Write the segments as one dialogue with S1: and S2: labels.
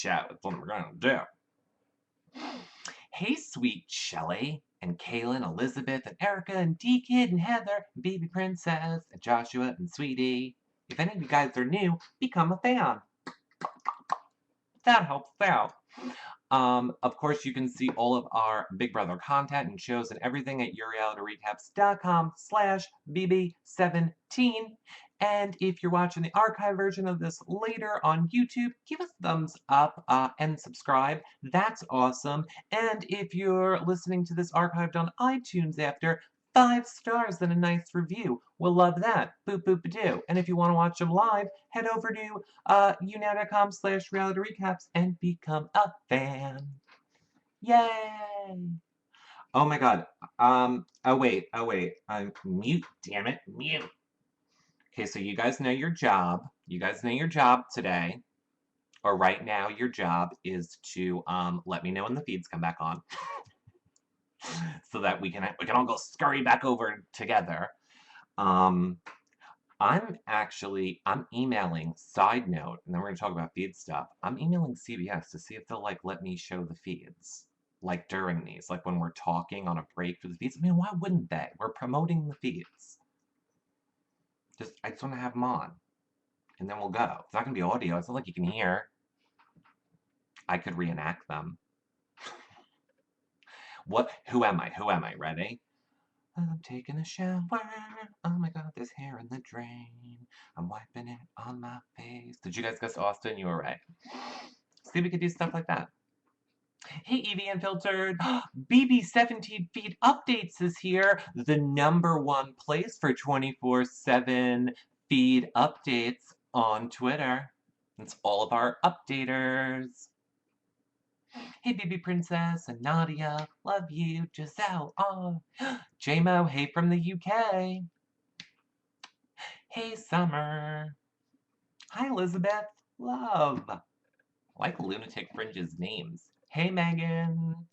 S1: chat. That's what we're gonna do. Hey, sweet Shelly and Kaylin, Elizabeth and Erica and D-Kid and Heather, and Baby Princess and Joshua and Sweetie. If any of you guys are new, become a fan. That helps out. Of course, you can see all of our Big Brother content and shows and everything at yourrealityrecaps.com/BB17. And if you're watching the archive version of this later on YouTube, give us a thumbs up and subscribe. That's awesome. And if you're listening to this archived on iTunes after, 5 stars and a nice review. We'll love that. Boop boop doo. And if you want to watch them live, head over to YouNow.com/realityrecaps and become a fan. Yay! Oh my god. Oh wait. I'm mute, damn it. Mute. Okay, so you guys know your job. You guys know your job today. Or right now, your job is to let me know when the feeds come back on. So that we can all go scurry back over together. I'm emailing, side note, and then we're gonna talk about feed stuff. I'm emailing CBS to see if they'll like let me show the feeds. Like during these, like when we're talking on a break for the feeds. I mean, why wouldn't they? We're promoting the feeds. I just want to have them on. And then we'll go. It's not gonna be audio, it's not like you can hear. I could reenact them. Who am I? Ready? I'm taking a shower. Oh my god, there's hair in the drain. I'm wiping it on my face. Did you guys guess Austin? You were right. See, we could do stuff like that. Hey, Evie Unfiltered. BB17 Feed Updates is here. The #1 place for 24/7 feed updates on Twitter. It's all of our updaters. Hey, Baby Princess and Nadia. Love you. Giselle. Oh, JMO. Hey, from the UK. Hey, Summer. Hi, Elizabeth. Love. I like Lunatic Fringe's names. Hey, Megan.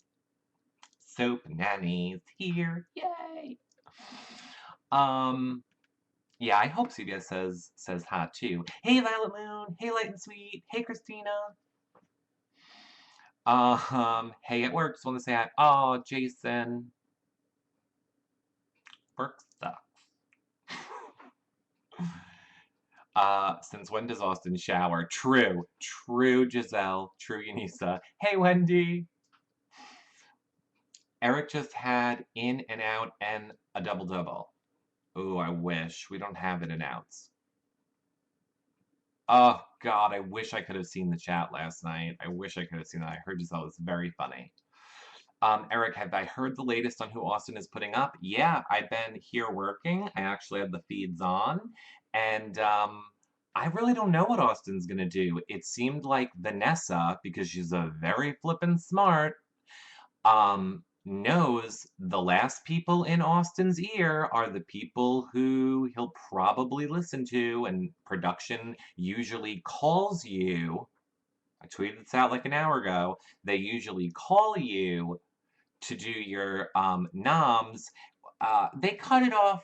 S1: Soap Nanny's here. Yay. Yeah, I hope CBS says hi too. Hey, Violet Moon. Hey, Light and Sweet. Hey, Christina. Hey, at work, just want to say hi. Oh, Jason. Work sucks. Since when does Austin shower? True. True, Giselle. True, Unisa. Hey, Wendy. Eric just had in and out and a double-double. Ooh, I wish. We don't have in and outs. Oh, God, I wish I could have seen the chat last night. I wish I could have seen that. I heard Giselle was very funny. Eric, have I heard the latest on who Austin is putting up? Yeah, I've been here working. I actually have the feeds on. And I really don't know what Austin's going to do. It seemed like Vanessa, because she's a very flippin' smart, knows the last people in Austin's ear are the people who he'll probably listen to, and production usually calls you. I tweeted this out like an hour ago. They usually call you to do your noms. They cut it off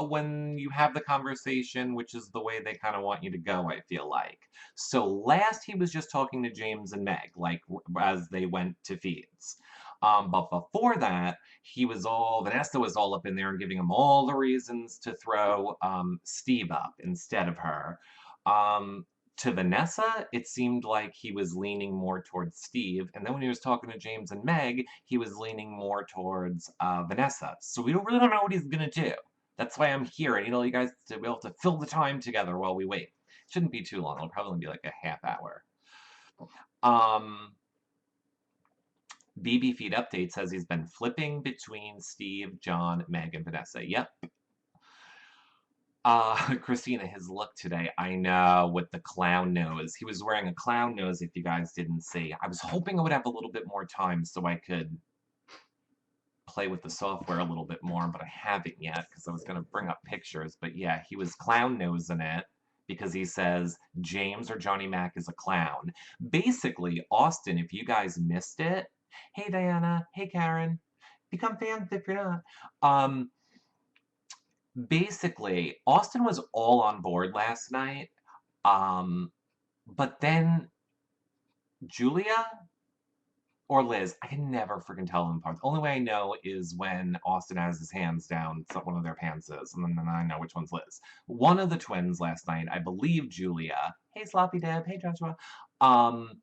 S1: when you have the conversation, which is the way they kind of want you to go, I feel like. So last he was just talking to James and Meg, like as they went to feeds. But before that, Vanessa was all up in there and giving him all the reasons to throw Steve up instead of her. To Vanessa, it seemed like he was leaning more towards Steve, and then when he was talking to James and Meg, he was leaning more towards Vanessa. So we really don't know what he's gonna do. That's why I'm here. I need all you guys to be able to fill the time together while we wait. Shouldn't be too long. It'll probably be like a half hour. BB Feed Update says he's been flipping between Steve, John, Meg, and Vanessa. Yep. Christina, his look today, I know, with the clown nose. He was wearing a clown nose, if you guys didn't see. I was hoping I would have a little bit more time so I could play with the software a little bit more, but I haven't yet because I was going to bring up pictures. But yeah, he was clown nosing it because he says James or Johnny Mac is a clown. Basically, Austin, if you guys missed it, hey Diana, hey Karen, become fans if you're not. Basically, Austin was all on board last night, but then Julia or Liz. I can never freaking tell them apart. The only way I know is when Austin has his hands down one of their pants is, and then I know which one's Liz. One of the twins last night, I believe Julia. Hey, Sloppy Deb. Hey, Joshua. Um,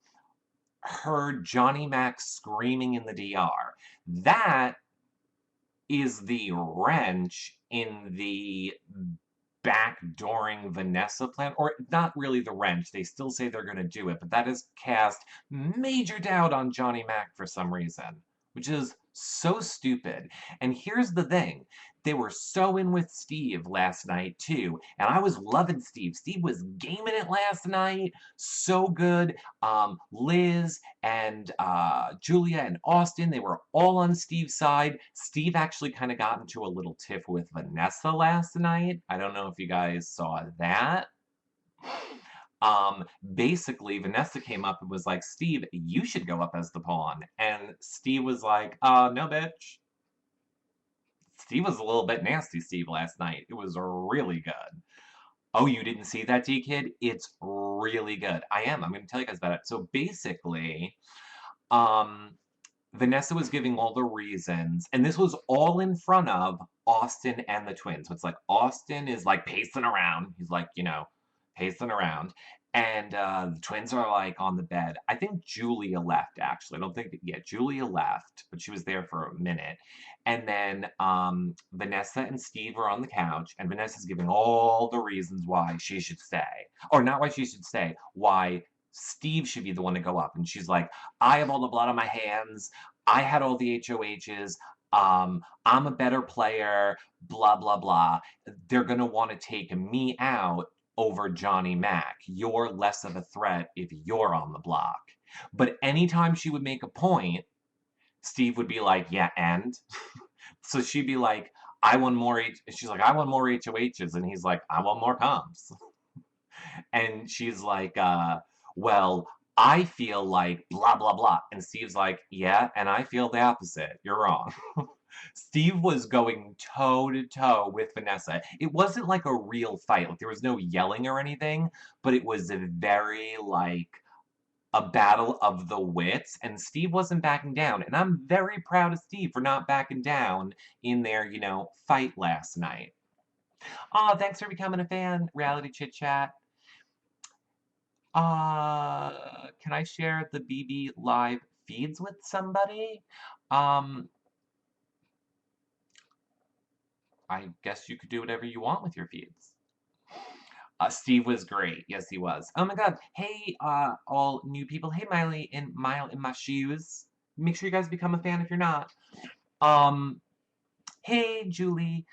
S1: heard Johnny Mac screaming in the DR. That is the wrench in the backdooring Vanessa plan, or not really the wrench. They still say they're going to do it, but that has cast major doubt on Johnny Mac for some reason, which is so stupid. And here's the thing. They were so in with Steve last night too, and I was loving Steve. Steve was gaming it last night, so good. Liz and Julia and Austin, they were all on Steve's side. Steve actually kind of got into a little tiff with Vanessa last night. I don't know if you guys saw that. Basically, Vanessa came up and was like, Steve, you should go up as the pawn. And Steve was like, no, bitch. Steve was a little bit nasty, Steve, last night. It was really good. Oh, you didn't see that, D Kid? It's really good. I'm going to tell you guys about it. So basically, um, Vanessa was giving all the reasons, and this was all in front of Austin and the twins. So it's like Austin is like pacing around. He's like, pacing around. And the twins are like on the bed. I think Julia left, actually. I don't think, yeah, Julia left, but she was there for a minute. And then Vanessa and Steve are on the couch, and Vanessa's giving all the reasons why she should stay. Or not why she should stay, why Steve should be the one to go up. And she's like, I have all the blood on my hands. I had all the HOHs. I'm a better player, blah, blah, blah. They're going to want to take me out over Johnny Mac. You're less of a threat if you're on the block. But anytime she would make a point, Steve would be like, yeah, and? So she'd be like, she's like, I want more HOHs. And he's like, I want more comps. And she's like, well, I feel like blah, blah, blah. And Steve's like, yeah, and I feel the opposite. You're wrong. Steve was going toe to toe with Vanessa. It wasn't like a real fight. Like there was no yelling or anything, but it was a very like a battle of the wits, and Steve wasn't backing down. And I'm very proud of Steve for not backing down in their, fight last night. Oh, thanks for becoming a fan, Reality Chit Chat. Can I share the BB live feeds with somebody? I guess you could do whatever you want with your feeds. Steve was great. Yes, he was. Oh my God. Hey, all new people. Hey, Mile in my shoes. Make sure you guys become a fan if you're not. Hey, Julie.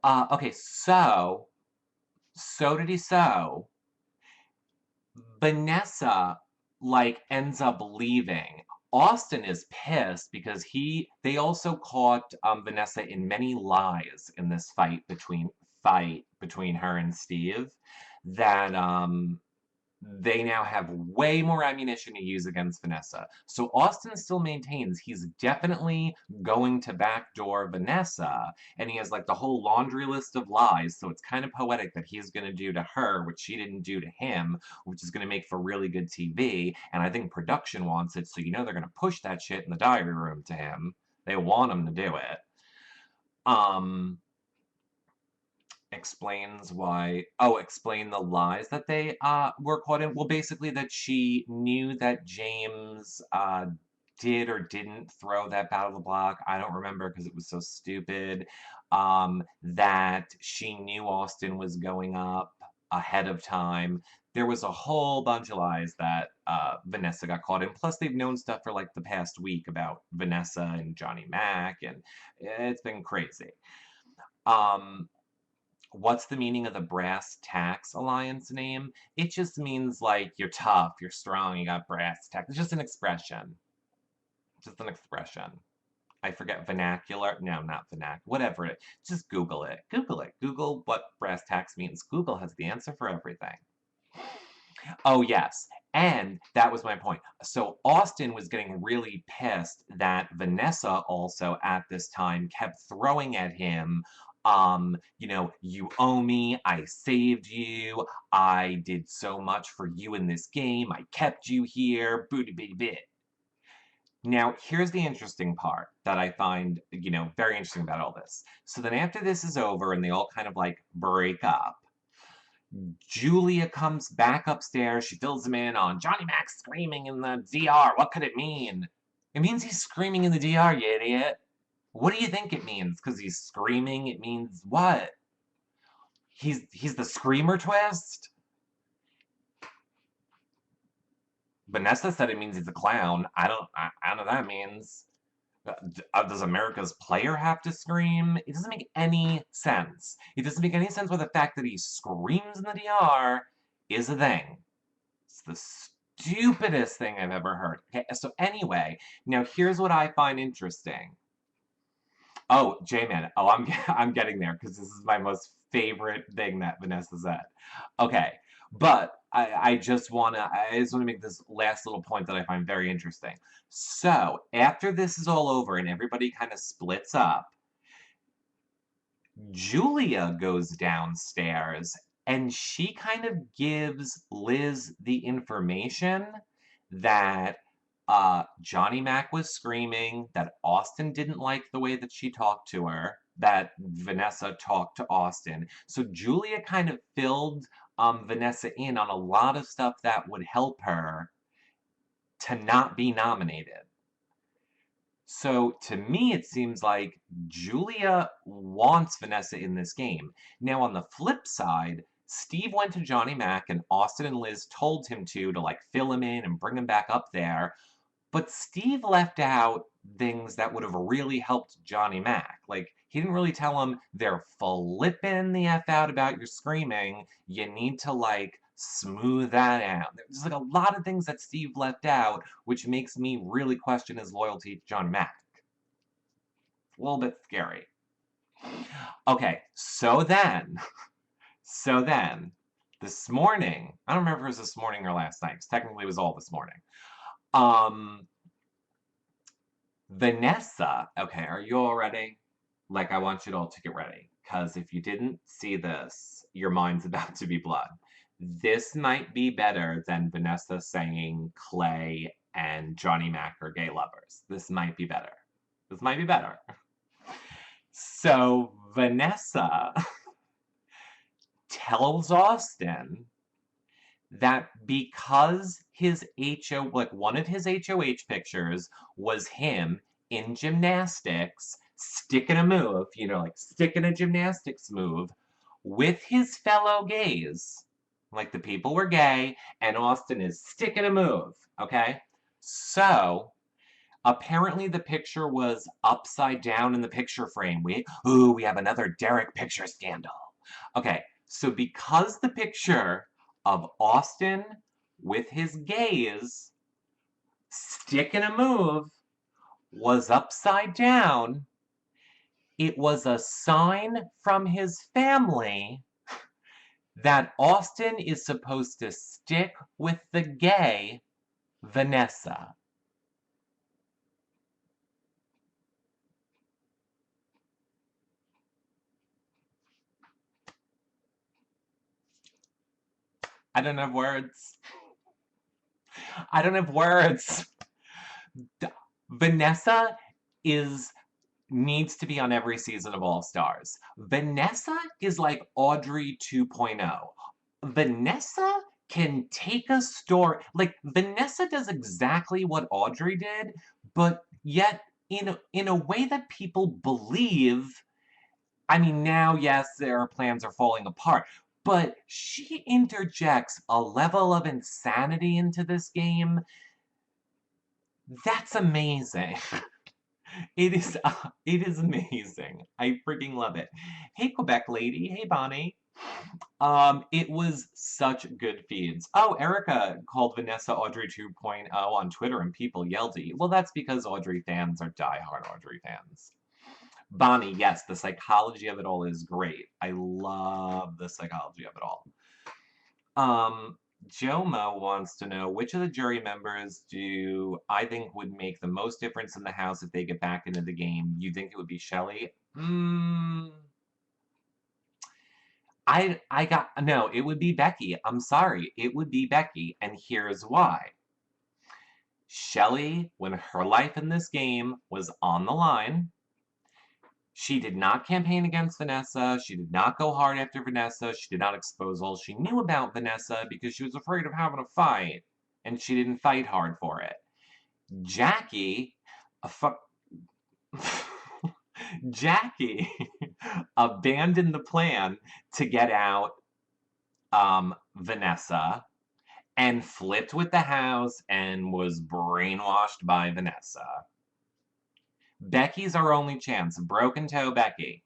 S1: Okay, so did he so. Vanessa, like, ends up leaving. Austin is pissed because they also caught Vanessa in many lies in this fight between her and Steve that they now have way more ammunition to use against Vanessa. So Austin still maintains he's definitely going to backdoor Vanessa, and he has like the whole laundry list of lies, so it's kind of poetic that he's going to do to her what she didn't do to him, which is going to make for really good TV, and I think production wants it, so they're going to push that shit in the diary room to him. They want him to do it. Explain the lies that they were caught in. Well, basically that she knew that James did or didn't throw that battle of the block. I don't remember because it was so stupid. That she knew Austin was going up ahead of time. There was a whole bunch of lies that Vanessa got caught in. Plus, they've known stuff for like the past week about Vanessa and Johnny Mac, and it's been crazy. What's the meaning of the Brass Tacks Alliance name? It just means like you're tough, you're strong, you got brass tacks. It's just an expression. Just an expression. I forget vernacular. No, not vernacular. Whatever it. Just Google it. Google it. Google what brass tacks means. Google has the answer for everything. Oh, yes. And that was my point. So Austin was getting really pissed that Vanessa also at this time kept throwing at him You owe me, I saved you, I did so much for you in this game, I kept you here, booty bitty bit. Now, here's the interesting part that I find, very interesting about all this. So then after this is over and they all kind of like break up, Julia comes back upstairs. She fills him in on Johnny Mac screaming in the DR. What could it mean? It means he's screaming in the DR, you idiot. What do you think it means? Because he's screaming, it means what? He's the screamer twist? Vanessa said it means he's a clown. I don't know what that means. Does America's player have to scream? It doesn't make any sense. It doesn't make any sense why the fact that he screams in the DR is a thing. It's the stupidest thing I've ever heard. Okay, so anyway, now here's what I find interesting. Oh, J-Man. Oh, I'm getting there because this is my most favorite thing that Vanessa said. Okay, but I just wanna make this last little point that I find very interesting. So after this is all over and everybody kind of splits up, Julia goes downstairs and she kind of gives Liz the information that Johnny Mac was screaming, that Austin didn't like the way that she talked to her, that Vanessa talked to Austin. So Julia kind of filled Vanessa in on a lot of stuff that would help her to not be nominated. So to me, it seems like Julia wants Vanessa in this game. Now, on the flip side, Steve went to Johnny Mac and Austin and Liz told him to like fill him in and bring him back up there. But Steve left out things that would have really helped Johnny Mac. Like, he didn't really tell him they're flipping the F out about your screaming. You need to, like, smooth that out. There's, like, a lot of things that Steve left out, which makes me really question his loyalty to Johnny Mac. A little bit scary. Okay, so then, this morning, I don't remember if it was this morning or last night, because technically it was all this morning. Vanessa, okay, are you all ready? Like, I want you to all to get ready, because if you didn't see this, your mind's about to be blown. This might be better than Vanessa saying Clay and Johnny Mac are gay lovers. This might be better. This might be better. So, Vanessa tells Austin that because his one of his HOH pictures was him in gymnastics, sticking a move, like sticking a gymnastics move with his fellow gays. Like the people were gay, and Austin is sticking a move, okay? So, apparently the picture was upside down in the picture frame. We have another Derek picture scandal. Okay, so because the picture of Austin with his gays sticking a move was upside down, it was a sign from his family that Austin is supposed to stick with the gay Vanessa. I don't have words. I don't have words. Vanessa needs to be on every season of All Stars. Vanessa is like Audrey 2.0. Vanessa can take a story, like Vanessa does exactly what Audrey did, but yet in a way that people believe. I mean, now, yes, their plans are falling apart, but she interjects a level of insanity into this game that's amazing. It is amazing. I freaking love it. Hey, Quebec lady. Hey, Bonnie. It was such good feeds. Oh, Erica called Vanessa Audrey 2.0 on Twitter and people yelled at you. Well, that's because Audrey fans are diehard Audrey fans. Bonnie, yes, the psychology of it all is great. I love the psychology of it all. Joma wants to know, which of the jury members do I think would make the most difference in the house if they get back into the game? You think it would be Shelley? no, it would be Becky. I'm sorry. It would be Becky, and here's why. Shelley, when her life in this game was on the line, she did not campaign against Vanessa. She did not go hard after Vanessa. She did not expose all she knew about Vanessa because she was afraid of having a fight, and she didn't fight hard for it. Jackie, a Jackie abandoned the plan to get out Vanessa and flipped with the house and was brainwashed by Vanessa. Becky's our only chance. Broken Toe Becky.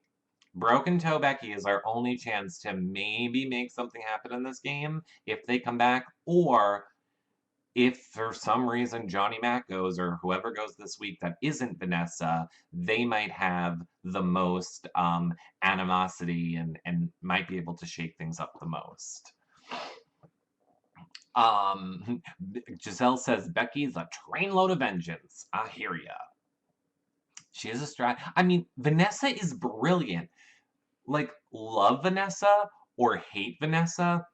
S1: Broken Toe Becky is our only chance to maybe make something happen in this game if they come back, or if for some reason Johnny Mac goes or whoever goes this week that isn't Vanessa, they might have the most animosity and might be able to shake things up the most. Giselle says Becky's a trainload of vengeance. I hear ya. She is a I mean, Vanessa is brilliant. Like, love Vanessa or hate Vanessa,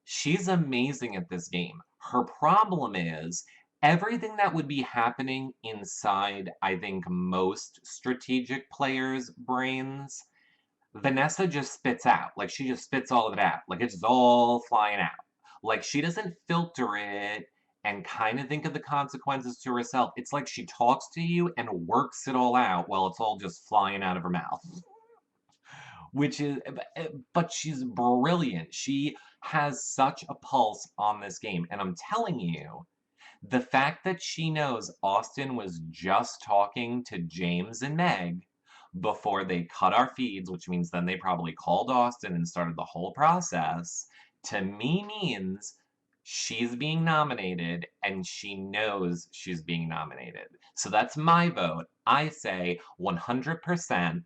S1: she's amazing at this game. Her problem is everything that would be happening inside, I think, most strategic players' brains, Vanessa just spits out. Like, she just spits all of it out. Like, it's just all flying out. Like, she doesn't filter it and kind of think of the consequences to herself. It's like she talks to you and works it all out while it's all just flying out of her mouth. Which is, but she's brilliant. She has such a pulse on this game. And I'm telling you, the fact that she knows Austin was just talking to James and Meg before they cut our feeds, which means then they probably called Austin and started the whole process, to me means she's being nominated and she knows she's being nominated. So that's my vote. I say 100%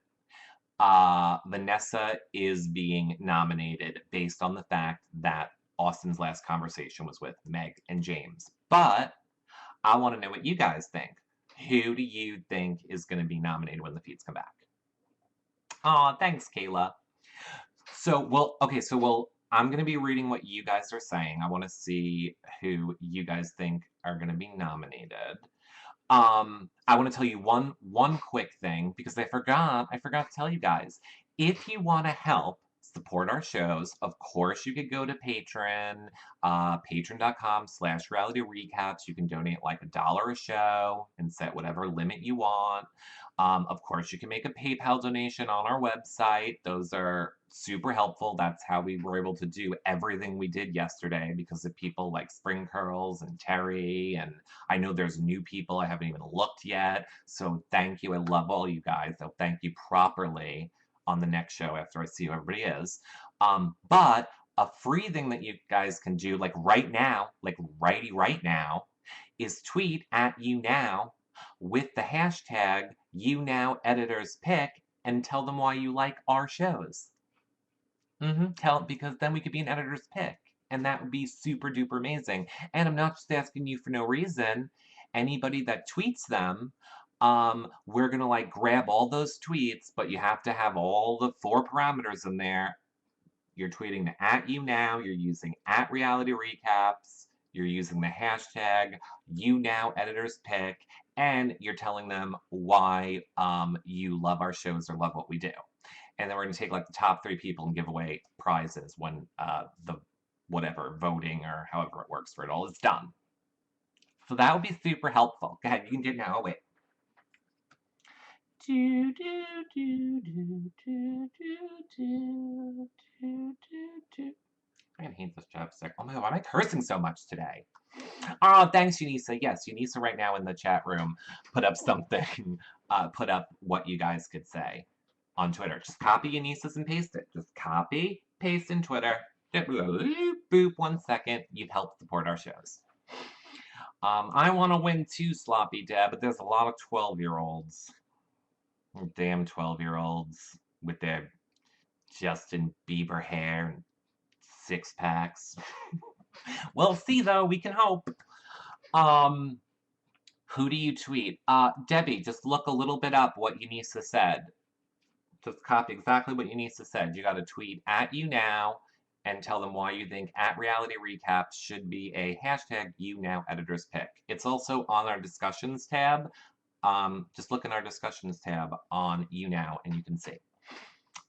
S1: Vanessa is being nominated based on the fact that Austin's last conversation was with Meg and James. But I want to know what you guys think. Who do you think is going to be nominated when the feeds come back? Aw, thanks, Kayla. I'm going to be reading what you guys are saying. I want to see who you guys think are going to be nominated. I want to tell you one quick thing because I forgot to tell you guys. If you want to help support our shows, of course you could go to Patreon, patreon.com/reality recaps. You can donate like $1 a show and set whatever limit you want. Of course, you can make a PayPal donation on our website. Those are super helpful. That's how we were able to do everything we did yesterday because of people like Spring Curls and Terry. And I know there's new people I haven't even looked yet. So thank you. I love all you guys. I'll thank you properly on the next show after I see who everybody is. But a free thing that you guys can do, like right now, like right now, is tweet at YouNow with the hashtag YouNow Editors Pick and tell them why you like our shows. Because then we could be an editor's pick, and that would be super duper amazing. And I'm not just asking you for no reason. Anybody that tweets them, we're gonna like grab all those tweets, but you have to have all the 4 parameters in there. You're tweeting the at YouNow, you're using at Reality Recaps, you're using the hashtag YouNow Editors Pick, and you're telling them why you love our shows or love what we do. And then we're going to take like the top 3 people and give away prizes when the whatever voting or however it works for it all is done. So that would be super helpful. Go ahead, you can do it now. Oh, wait. I hate this chapstick. Oh my god, why am I cursing so much today? Oh, thanks, Unisa. Yes, Unisa right now in the chat room put up something, put up what you guys could say on Twitter. Just copy Unisa's and paste it. Just copy, paste in Twitter. Boop, 1 second. You've helped support our shows. I want to win too, Sloppy Deb, but there's a lot of 12-year-olds. Damn 12-year-olds with their Justin Bieber hair and 6-packs. We'll see, though. We can hope. Who do you tweet? Debbie, just look a little bit up what Unisa said. Just copy exactly what Unisa said. You got to tweet at YouNow and tell them why you think at Reality Recaps should be a hashtag YouNow editor's pick. It's also on our discussions tab. Just look in our discussions tab on YouNow and you can see.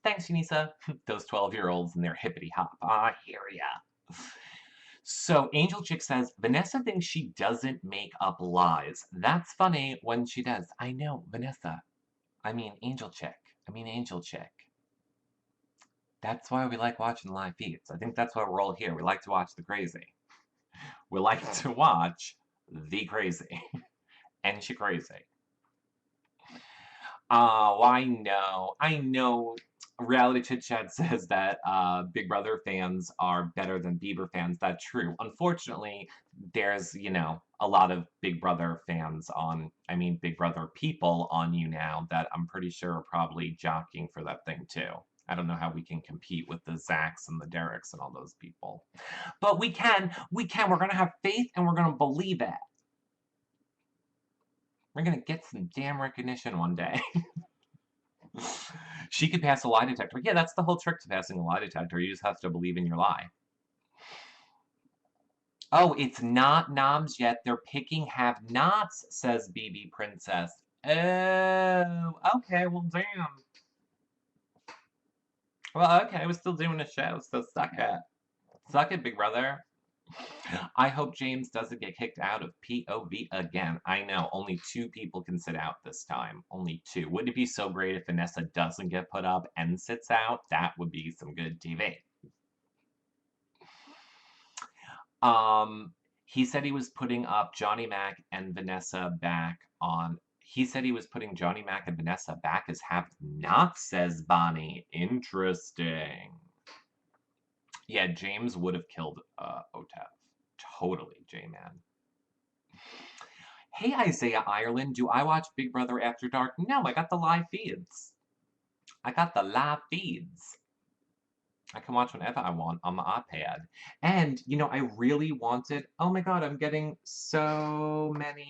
S1: Thanks, Unisa. Those 12-year-olds and their hippity hop. I hear ya. So Angel Chick says, Vanessa thinks she doesn't make up lies. That's funny when she does. I know, Vanessa. I mean, Angel Chick. Angel Chick. That's why we like watching live feeds. I think that's why we're all here. We like to watch the crazy. We like to watch the crazy. And she crazy. Oh, I know. Reality Chit Chat says that Big Brother fans are better than Bieber fans. That's true. Unfortunately, there's, a lot of Big Brother fans Big Brother people on YouNow that I'm pretty sure are probably jockeying for that thing too. I don't know how we can compete with the Zachs and the Dereks and all those people. But we can. We're going to have faith and we're going to believe it. We're going to get some damn recognition one day. She could pass a lie detector. Yeah, that's the whole trick to passing a lie detector. You just have to believe in your lie. Oh, it's not noms yet. They're picking have-nots, says BB Princess. Oh, okay, well, damn. Well, okay, we're still doing a show, so suck it. Suck it, Big Brother. I hope James doesn't get kicked out of POV again. I know, only 2 people can sit out this time. Only 2. Wouldn't it be so great if Vanessa doesn't get put up and sits out? That would be some good TV. He said he was putting up Johnny Mac and Vanessa back on. He said he was putting Johnny Mac and Vanessa back as have-nots, says Bonnie. Interesting. Yeah, James would have killed Otef. Totally, J-Man. Hey, Isaiah Ireland, do I watch Big Brother After Dark? No, I got the live feeds. I can watch whenever I want on my iPad. And, I really wanted... Oh my god, I'm getting so many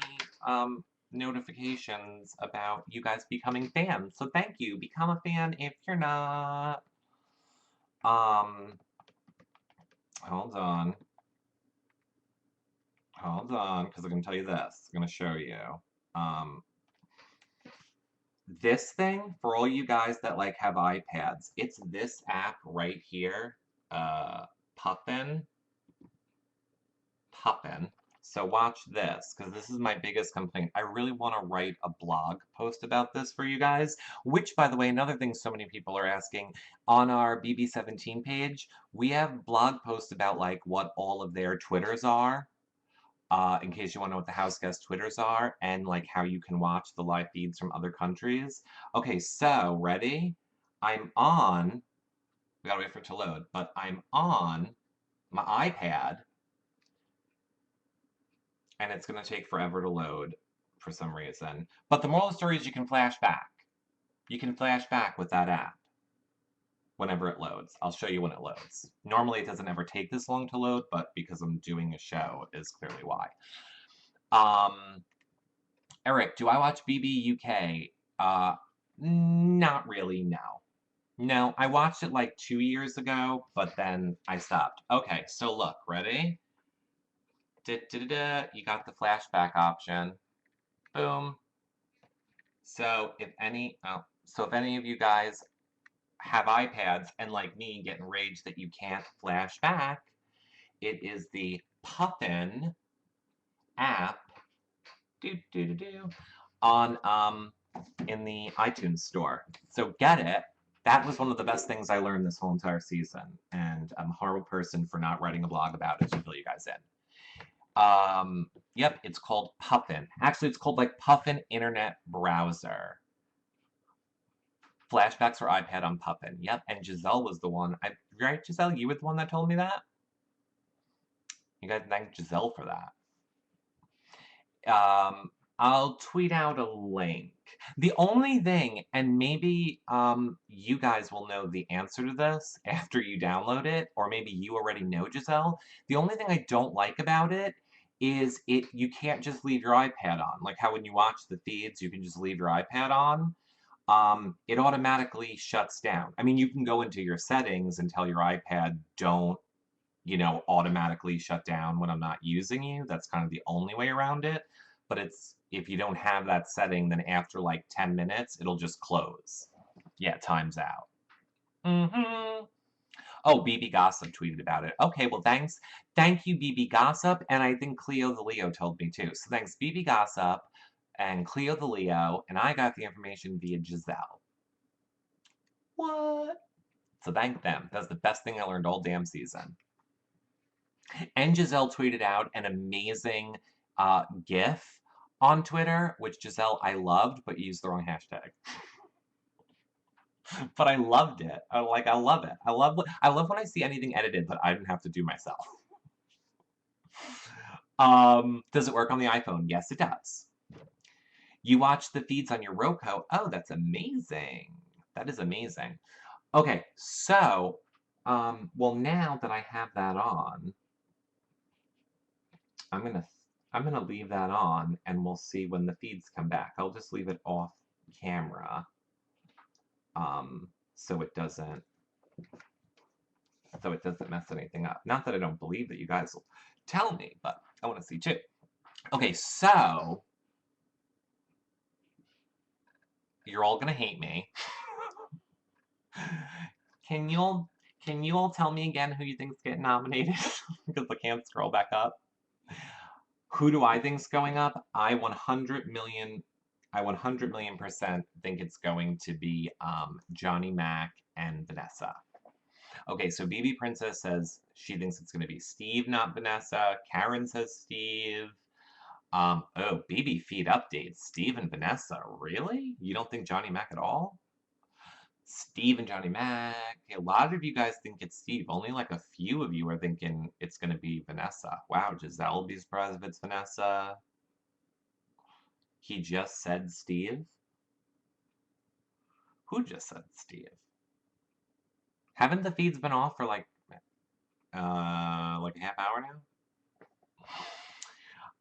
S1: notifications about you guys becoming fans. So thank you. Become a fan if you're not. Hold on. Hold on, because I'm going to tell you this. I'm going to show you. This thing, for all you guys that, have iPads, it's this app right here. Puffin. So watch this, because this is my biggest complaint. I really want to write a blog post about this for you guys, which, by the way, another thing so many people are asking, on our BB17 page, we have blog posts about, what all of their Twitters are, in case you want to know what the house guest Twitters are, and, how you can watch the live feeds from other countries. Okay, so, ready? I'm on, we gotta wait for it to load, but I'm on my iPad, and it's going to take forever to load for some reason. But the moral of the story is you can flash back. You can flash back with that app whenever it loads. I'll show you when it loads. Normally it doesn't ever take this long to load, but because I'm doing a show is clearly why. Eric, do I watch BB UK? Not really, no. No, I watched it 2 years ago, but then I stopped. Okay, so look, ready? You got the flashback option. Boom. So if any of you guys have iPads and like me get enraged that you can't flash back, it is the Puffin app on in the iTunes store. So get it. That was one of the best things I learned this whole entire season, and I'm a horrible person for not writing a blog about it to fill you guys in. Yep, it's called Puffin. Actually, it's called Puffin Internet Browser. Flashbacks for iPad on Puffin. Yep, and Giselle was the one. Right, Giselle? You were the one that told me that? You guys thank Giselle for that. I'll tweet out a link. The only thing, and maybe you guys will know the answer to this after you download it, or maybe you already know, Giselle. The only thing I don't like about it is you can't just leave your iPad on. Like how when you watch the feeds, you can just leave your iPad on. it automatically shuts down. I mean, you can go into your settings and tell your iPad, don't, automatically shut down when I'm not using you. That's kind of the only way around it. But if you don't have that setting, then after like 10 minutes, it'll just close. Yeah, time's out. Mm-hmm. Oh, BB Gossip tweeted about it. Okay, well, thanks. Thank you, BB Gossip. And I think Cleo the Leo told me too. So thanks, BB Gossip and Cleo the Leo. And I got the information via Giselle. What? So thank them. That's the best thing I learned all damn season. And Giselle tweeted out an amazing GIF on Twitter, which Giselle I loved, but used the wrong hashtag. But I loved it. I love it. I love when I see anything edited that I didn't have to do myself. Does it work on the iPhone? Yes, it does. You watch the feeds on your Roku. Oh, that's amazing. That is amazing. Okay, so, well, now that I have that on, I'm gonna leave that on, and we'll see when the feeds come back. I'll just leave it off camera, so it doesn't mess anything up. Not that I don't believe that you guys will tell me, but I want to see too. Okay, so you're all gonna hate me. Can you all tell me again who you think's getting nominated? Because I can't scroll back up. Who do I think's going up? I 100 million percent think it's going to be Johnny Mac and Vanessa. Okay, so BB Princess says she thinks it's going to be Steve, not Vanessa. Karen says Steve. Oh, BB feed updates. Steve and Vanessa. Really? You don't think Johnny Mac at all? Steve and Johnny Mac. A lot of you guys think it's Steve. Only like a few of you are thinking it's going to be Vanessa. Wow, Giselle will be surprised if it's Vanessa. He just said Steve? Who just said Steve? Haven't the feeds been off for like a half hour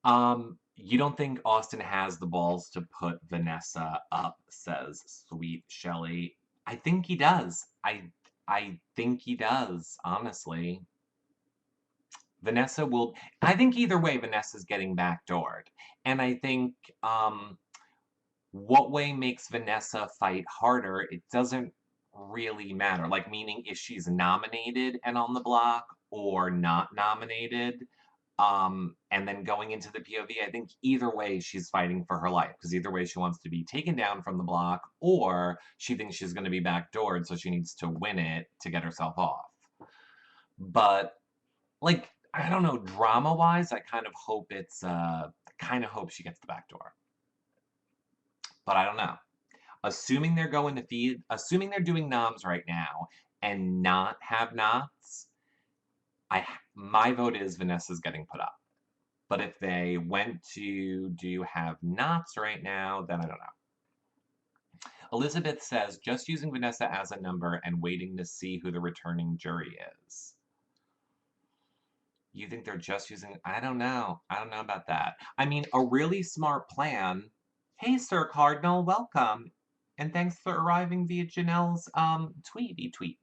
S1: now? You don't think Austin has the balls to put Vanessa up, says Sweet Shelly. I think he does. I think he does, honestly. I think either way, Vanessa's getting backdoored. And I think, what way makes Vanessa fight harder, it doesn't really matter. Like, meaning if she's nominated and on the block or not nominated, and then going into the POV, I think either way she's fighting for her life, because either way she wants to be taken down from the block, or she thinks she's going to be backdoored, so she needs to win it to get herself off. But, like, I don't know, drama-wise, I kind of hope she gets the backdoor. But I don't know. Assuming they're doing noms right now and not have nots, my vote is Vanessa's getting put up. But if they went to do have nots right now, then I don't know. Elizabeth says, just using Vanessa as a number and waiting to see who the returning jury is. You think they're just using... I don't know. I don't know about that. I mean, a really smart plan... Hey, Sir Cardinal, welcome. And thanks for arriving via Janelle's tweets.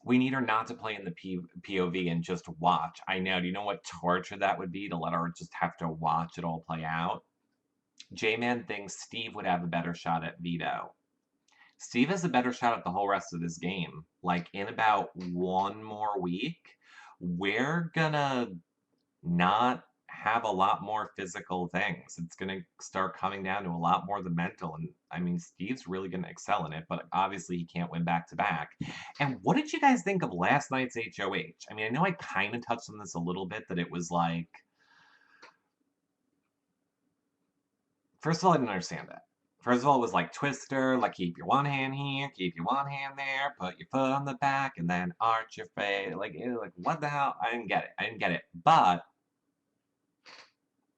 S1: We need her not to play in the POV and just watch. I know. Do you know what torture that would be, to let her just have to watch it all play out? J-Man thinks Steve would have a better shot at veto. Steve has a better shot at the whole rest of this game. Like, in about one more week, we're gonna not have a lot more physical things. It's gonna start coming down to a lot more the mental, and I mean, Steve's really gonna excel in it, but obviously he can't win back-to-back. And what did you guys think of last night's HOH? I mean, I know I kind of touched on this a little bit, that it was like... First of all, I didn't understand it. First of all, it was like Twister, like keep your one hand here, keep your one hand there, put your foot on the back, and then arch your face. Like, what the hell? I didn't get it. But,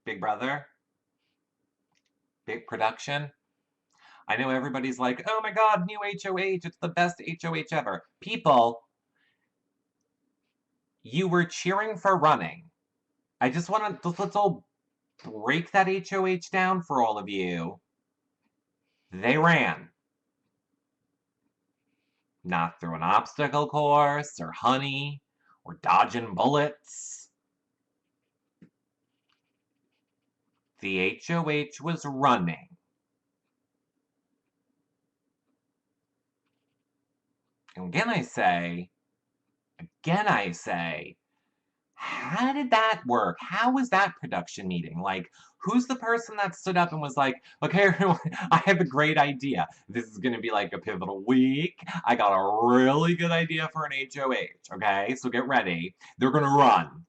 S1: Big Brother, big production. I know everybody's like, oh my god, new HOH, it's the best HOH ever. People, you were cheering for running. I just want to, let's all break that HOH down for all of you. They ran. Not through an obstacle course or honey or dodging bullets. The HOH was running. And again I say, how did that work? How was that production meeting? Like, who's the person that stood up and was like, okay, everyone, I have a great idea. This is going to be like a pivotal week. I got a really good idea for an HOH, okay? So get ready. They're going to run.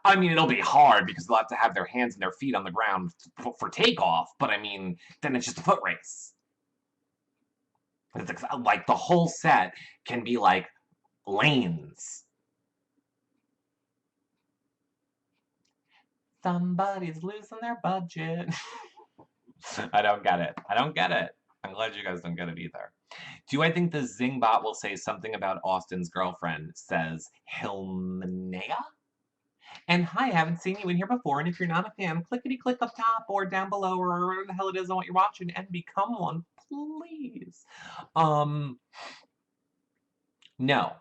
S1: I mean, it'll be hard because they'll have to have their hands and their feet on the ground for takeoff, but I mean, then it's just a foot race. It's like the whole set can be like lanes. Somebody's losing their budget. I don't get it. I don't get it. I'm glad you guys don't get it either. Do I think the Zingbot will say something about Austin's girlfriend, says Hilmenea? And hi, I haven't seen you in here before, and if you're not a fan, clickety click up top or down below or wherever the hell it is on what you're watching and become one, please. No.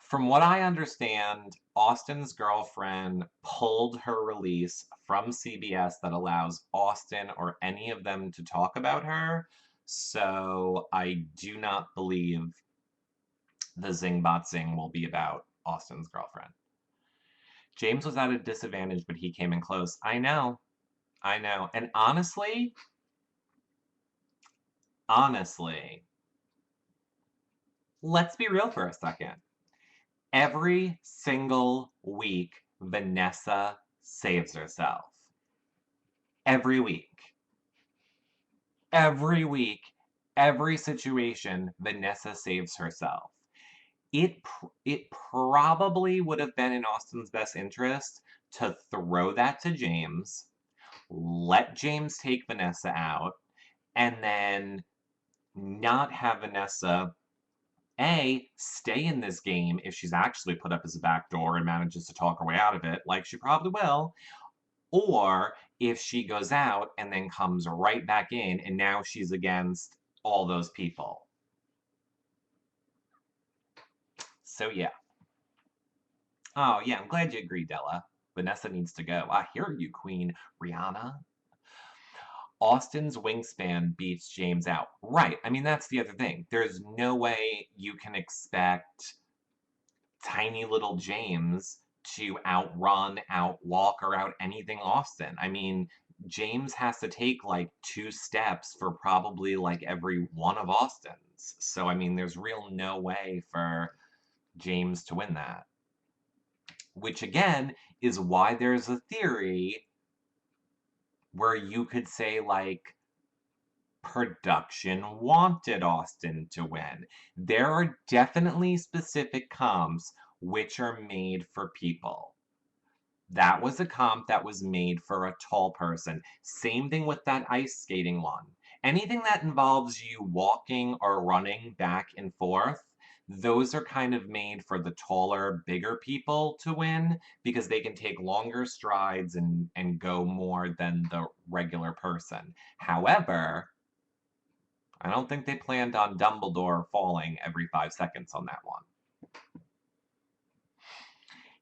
S1: From what I understand, Austin's girlfriend pulled her release from CBS that allows Austin or any of them to talk about her. So I do not believe the Zingbot Zing will be about Austin's girlfriend. James was at a disadvantage, but he came in close. I know. I know. And honestly, let's be real for a second. Every single week, Vanessa saves herself. Every week. Every week, every situation, Vanessa saves herself. It probably would have been in Austin's best interest to throw that to James, let James take Vanessa out, and then not have Vanessa stay in this game if she's actually put up as a backdoor and manages to talk her way out of it, like she probably will, or if she goes out and then comes right back in and now she's against all those people. So yeah. Oh yeah, I'm glad you agree, Della. Vanessa needs to go. I hear you, Queen Rihanna. Austin's wingspan beats James out. Right. I mean, that's the other thing. There's no way you can expect tiny little James to outrun, outwalk, or out anything Austin. I mean, James has to take like 2 steps for probably like every one of Austin's. So, I mean, there's real no way for James to win that. Which again is why there's a theory where you could say, like, production wanted Austin to win. There are definitely specific comps which are made for people. That was a comp that was made for a tall person. Same thing with that ice skating one. Anything that involves you walking or running back and forth, those are kind of made for the taller, bigger people to win because they can take longer strides and go more than the regular person. However, I don't think they planned on Dumbledore falling every 5 seconds on that one.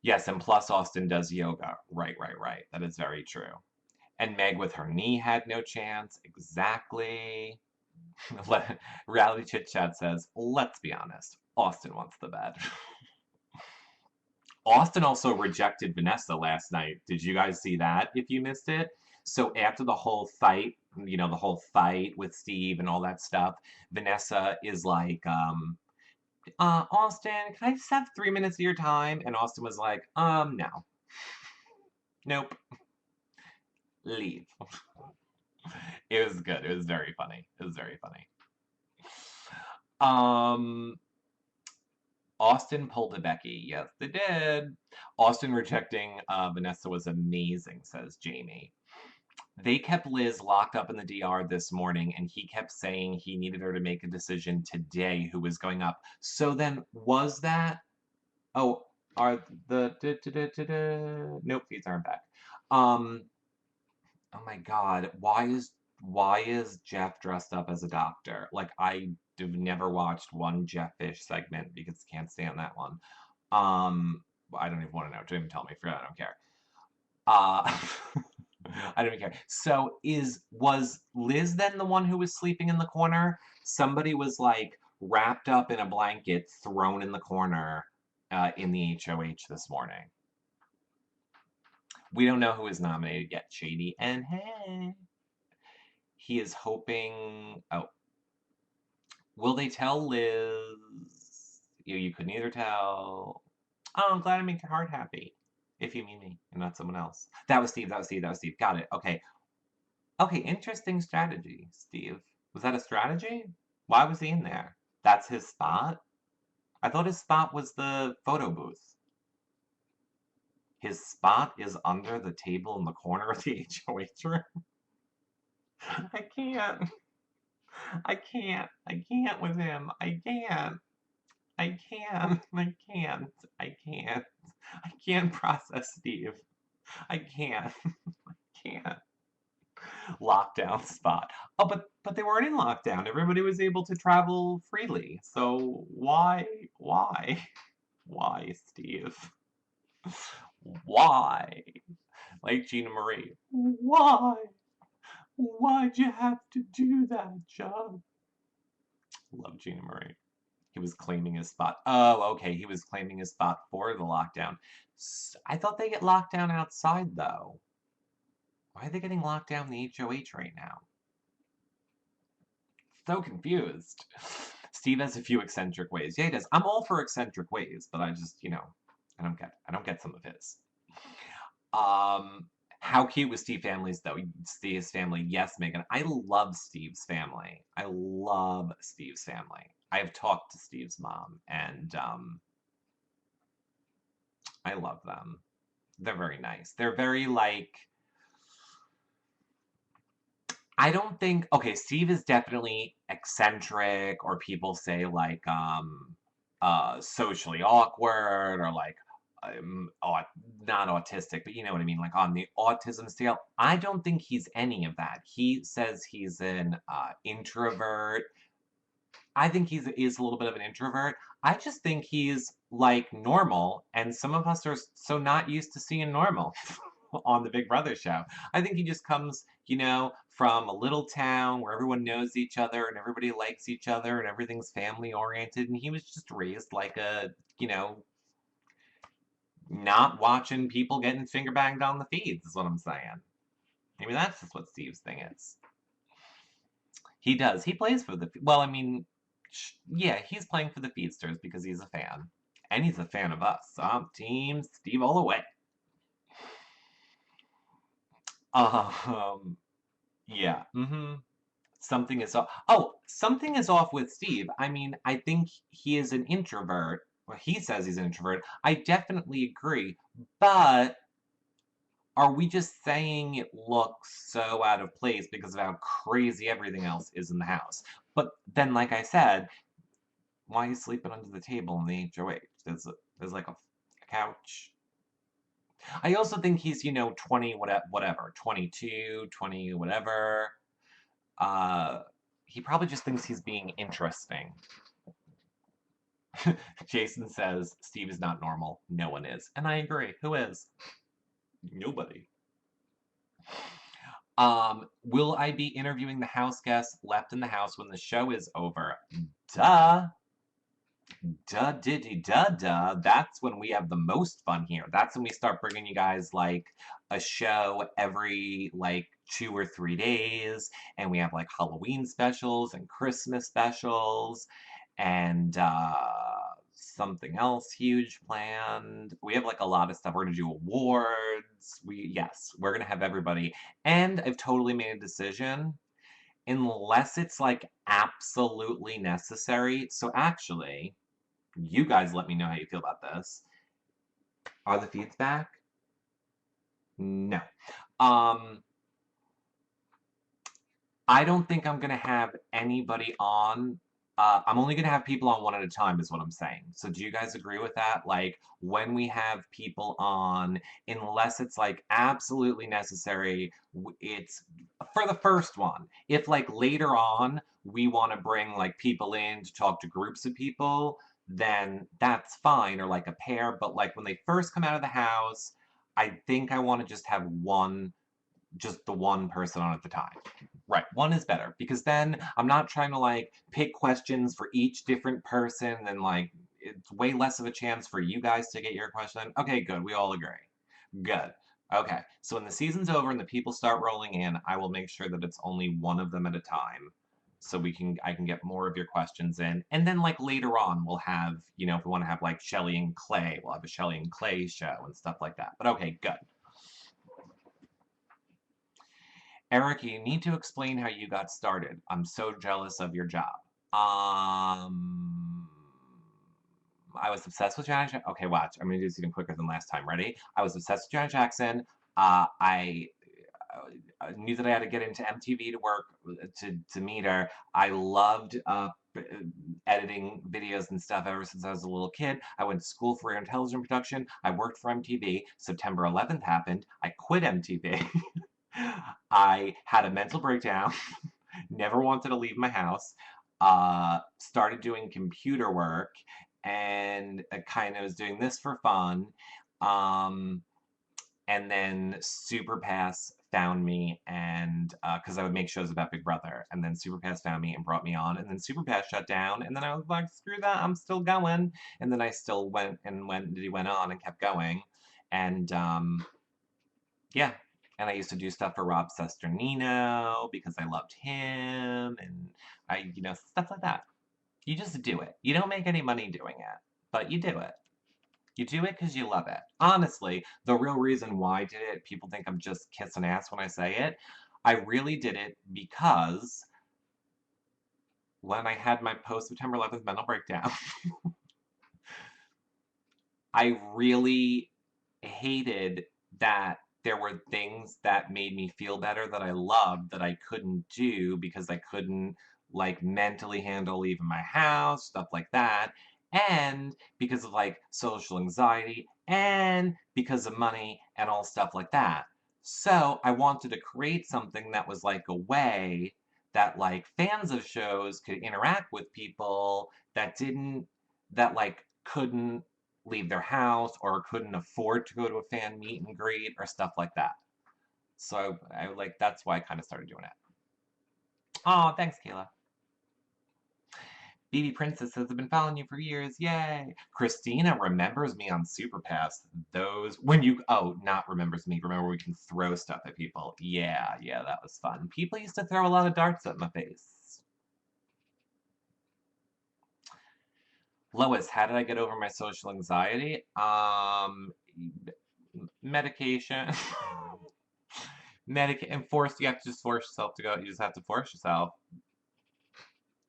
S1: Yes, and plus Austin does yoga. Right. That is very true. And Meg with her knee had no chance. Exactly. Reality Chit Chat says, let's be honest, Austin wants the bed. Austin also rejected Vanessa last night. Did you guys see that if you missed it? So after the whole fight, the whole fight with Steve and all that stuff, Vanessa is like, Austin, can I just have 3 minutes of your time? And Austin was like, no. Nope. Leave. It was good. It was very funny. Austin pulled a Becky. Yes, they did. Austin rejecting Vanessa was amazing, says Jamie. They kept Liz locked up in the DR this morning, and he kept saying he needed her to make a decision today who was going up. So then, was that... Oh, are the... Nope, these aren't back. Oh my god, why is Why is Jeff dressed up as a doctor? Like, I have never watched one Jeff Fish segment because I can't stand that one. I don't even want to know. Don't even tell me. Forget. I don't care. I don't even care. So was Liz then the one who was sleeping in the corner? Somebody was like wrapped up in a blanket, thrown in the corner in the HOH this morning. We don't know who is nominated yet. Shady and hey. He is hoping. Oh, will they tell Liz? You could neither tell. Oh, I'm glad I make your heart happy. If you mean me and not someone else. That was Steve. That was Steve. That was Steve. Got it. Okay. Okay. Interesting strategy, Steve. Was that a strategy? Why was he in there? That's his spot? I thought his spot was the photo booth. His spot is under the table in the corner of the HOH room. I can't. I can't. I can't with him. I can't. I can't. I can't. I can't. I can't process Steve. I can't. I can't. Lockdown spot. Oh, but they weren't in lockdown. Everybody was able to travel freely. So why, Steve? Why? Like Gina Marie. Why? Why'd you have to do that, John? Love Gina Marie. He was claiming his spot. Oh, okay. He was claiming his spot for the lockdown. I thought they get locked down outside, though. Why are they getting locked down in the HOH right now? So confused. Steve has a few eccentric ways. Yeah, he does. I'm all for eccentric ways, but I just, I don't get some of his. How cute was Steve family's though? Steve's family, yes, Megan. I love Steve's family. I love Steve's family. I have talked to Steve's mom, and I love them. They're very nice. They're very like. I don't think. Okay, Steve is definitely eccentric, or people say like socially awkward, or like not autistic, but you know what I mean, like on the autism scale. I don't think he's any of that. He says he's an introvert. I think is a little bit of an introvert. I just think he's like normal, and some of us are so not used to seeing normal on the Big Brother show. I think he just comes, from a little town where everyone knows each other and everybody likes each other and everything's family oriented, and he was just raised like a, not watching people getting finger banged on the feeds, is what I'm saying. Maybe that's just what Steve's thing is. He does. He plays for the. Well, I mean, yeah, he's playing for the Feedsters because he's a fan. And he's a fan of us. So I'm Team Steve all the way. Um, yeah. Something is off. Oh, something is off with Steve. I mean, I think he is an introvert. Well, he says he's an introvert. I definitely agree. But are we just saying it looks so out of place because of how crazy everything else is in the house? But then, like I said, why are you sleeping under the table in the HOH? There's like a couch. I also think he's, 20, whatever, 22, 20, whatever. He probably just thinks he's being interesting. Jason says Steve is not normal. No one is. And I agree. Who is? Nobody. Will I be interviewing the house guests left in the house when the show is over? Duh. Duh, diddy, duh, duh. That's when we have the most fun here. That's when we start bringing you guys like a show every like 2 or 3 days, and we have like Halloween specials and Christmas specials, and something else huge planned. We have like a lot of stuff. We're gonna do awards. We're gonna have everybody. And I've totally made a decision. Unless it's like absolutely necessary. So actually, you guys let me know how you feel about this. Are the feeds back? No. I don't think I'm gonna have anybody on I'm only going to have people on one at a time, is what I'm saying. So do you guys agree with that? Like, when we have people on, unless it's like absolutely necessary, it's for the first one. If like later on we want to bring like people in to talk to groups of people, then that's fine, or like a pair. But like when they first come out of the house, I think I want to just have one, just the one person on at the time. Right, one is better because then I'm not trying to like pick questions for each different person and like it's way less of a chance for you guys to get your question. Okay, good. We all agree. Good. Okay. So when the season's over and the people start rolling in, I will make sure that it's only one of them at a time. So I can get more of your questions in. And then like later on we'll have, if we want to have like Shelly and Clay, we'll have a Shelly and Clay show and stuff like that. But okay, good. Eric, you need to explain how you got started. I'm so jealous of your job. Um, I was obsessed with Janet Jackson. Okay, watch. I'm going to do this even quicker than last time. Ready? I was obsessed with Janet Jackson. I knew that I had to get into MTV to work to meet her. I loved editing videos and stuff ever since I was a little kid. I went to school for air and television production. I worked for MTV. September 11th happened. I quit MTV. I had a mental breakdown, never wanted to leave my house, started doing computer work, and kind of was doing this for fun. Um, and then Superpass found me, and because I would make shows about Big Brother, and then Superpass found me and brought me on, and then Superpass shut down, and then I was like, screw that, I'm still going, and then I still went on and kept going, and yeah. And I used to do stuff for Rob Sesternino because I loved him and stuff like that. You just do it. You don't make any money doing it, but you do it. You do it because you love it. Honestly, the real reason why I did it, people think I'm just kissing ass when I say it. I really did it because when I had my post September 11th mental breakdown, I really hated that there were things that made me feel better that I loved that I couldn't do because I couldn't like mentally handle leaving my house, stuff like that, and because of like social anxiety and because of money and all stuff like that. So I wanted to create something that was like a way that like fans of shows could interact with people that didn't that like couldn't leave their house or couldn't afford to go to a fan meet and greet or stuff like that. So I like that's why I kind of started doing it. Oh, thanks, Kayla. BB Princess says I've been following you for years. Yay! Christina remembers me on Superpass. Those when you not remembers me. Remember we can throw stuff at people. Yeah, that was fun. People used to throw a lot of darts at my face. Lois, how did I get over my social anxiety? Medication. You have to just force yourself to go. You just have to force yourself.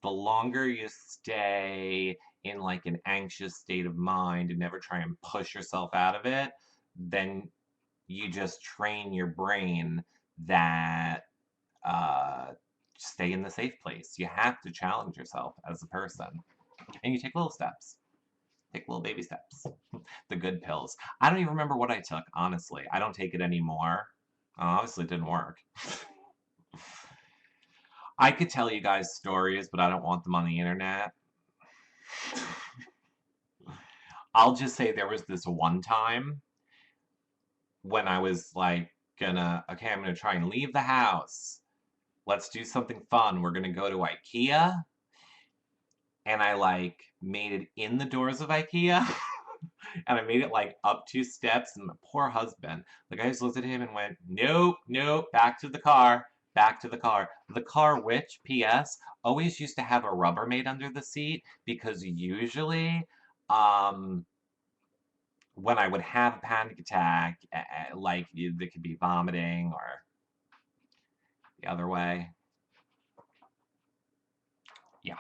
S1: The longer you stay in like an anxious state of mind and never try and push yourself out of it, then you just train your brain that stay in the safe place. You have to challenge yourself as a person. And you take little steps. Take little baby steps. The good pills. I don't even remember what I took, honestly. I don't take it anymore. Obviously, it didn't work. I could tell you guys stories, but I don't want them on the internet. I'll just say there was this one time when I was like I'm gonna try and leave the house. Let's do something fun. We're gonna go to IKEA. And I like made it in the doors of IKEA. And I made it like up 2 steps, and my poor husband, the guy just looked at him and went, nope, back to the car, back to the car. The car, which, P.S., always used to have a Rubbermaid under the seat because usually, when I would have a panic attack, like there could be vomiting or the other way. Yeah,